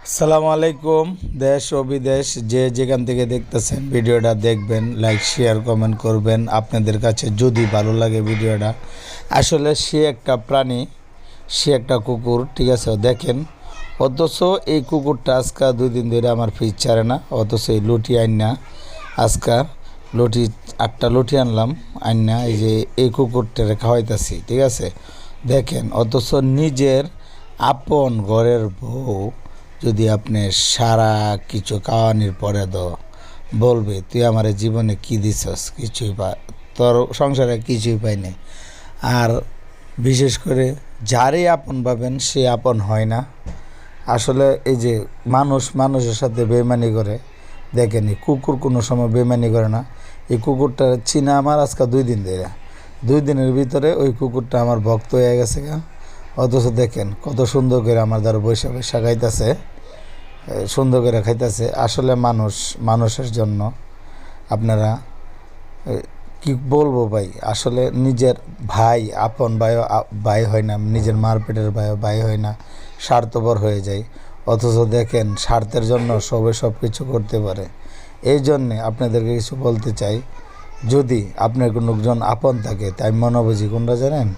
আসসালামু আলাইকুম। দেশ ও বিদেশ যে যেখান থেকে দেখতেছেন ভিডিওটা দেখবেন, লাইক শেয়ার কমেন্ট করবেন। আপনাদের কাছে যদি ভালো লাগে ভিডিওটা, আসলে সে একটা প্রাণী, সে একটা কুকুর, ঠিক আছে। দেখেন, অথচ এই কুকুরটা আজকে 2 দিন ধরে আমার ফ্রিজ ছাড়ে না। অথচ এই লুটি আইন না, আজকে লুটি 8টা লুটি আনলাম আইন না, এই যে এই কুকুরটারে খাওয়াইতেছি, ঠিক আছে। দেখেন, অথচ নিজের আপন ঘরের বউ যদি আপনি সারা কিছু খাওয়ানোর পরে বলবে তুই আমার জীবনে কি দিছস, কিছুই তোর সংসারে কিছুই পাই নাই। আর বিশেষ করে যারই আপন ভাবেন সে আপন হয় না। আসলে এই যে মানুষের সাথে বেইমানি করে, দেখেন এই কুকুর কোনো সময় বেইমানি করে না। এই কুকুরটা চিনা আমার আজকে 2 দিন ধরে, 2 দিনের ভিতরে ওই কুকুরটা আমার ভক্ত হয়ে গেছে গা। অথচ দেখেন কত সুন্দর করে আমার দ্বারা বৈশা খাইতেছে, সুন্দর করে খাইতেছে। আসলে মানুষের জন্য আপনারা কি বলবো ভাই, আসলে নিজের ভাই, আপন ভাইও ভাই হয় না, নিজের মার পেটের ভাইও ভাই হয় না, স্বার্থপর হয়ে যায়। অথচ দেখেন স্বার্থের জন্য সব কিছু করতে পারে। এই জন্যে আপনাদেরকে কিছু বলতে চাই, যদি আপনার কোনো জন আপন থাকে, তাই মনে বুঝি কোনটা জানেন,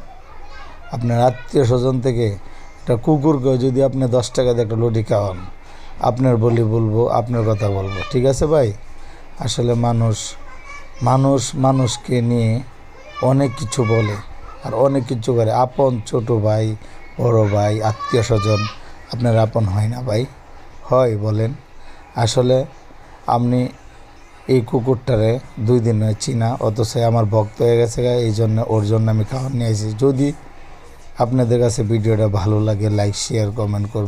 আপনার আত্মীয় স্বজন থেকে একটা কুকুরকেও যদি আপনি 10 টাকা দিয়ে একটা লুটি খাওয়ান, আপনার বলবো, আপনার কথা বলবো, ঠিক আছে ভাই। আসলে মানুষকে নিয়ে অনেক কিছু বলে আর অনেক কিছু করে। আপন ছোট ভাই, বড় ভাই, আত্মীয় স্বজন আপনার আপন হয় না ভাই? হয় বলেন? আসলে আপনি এই কুকুরটারে 2 দিন চিনা, অথচ আমার ভক্ত হয়ে গেছে, এই জন্য ওর জন্য আমি খাওয়ার নিয়ে আসি। যদি আপনাদের কাছে ভিডিওটা ভালো লাগে, লাইক শেয়ার কমেন্ট করবেন।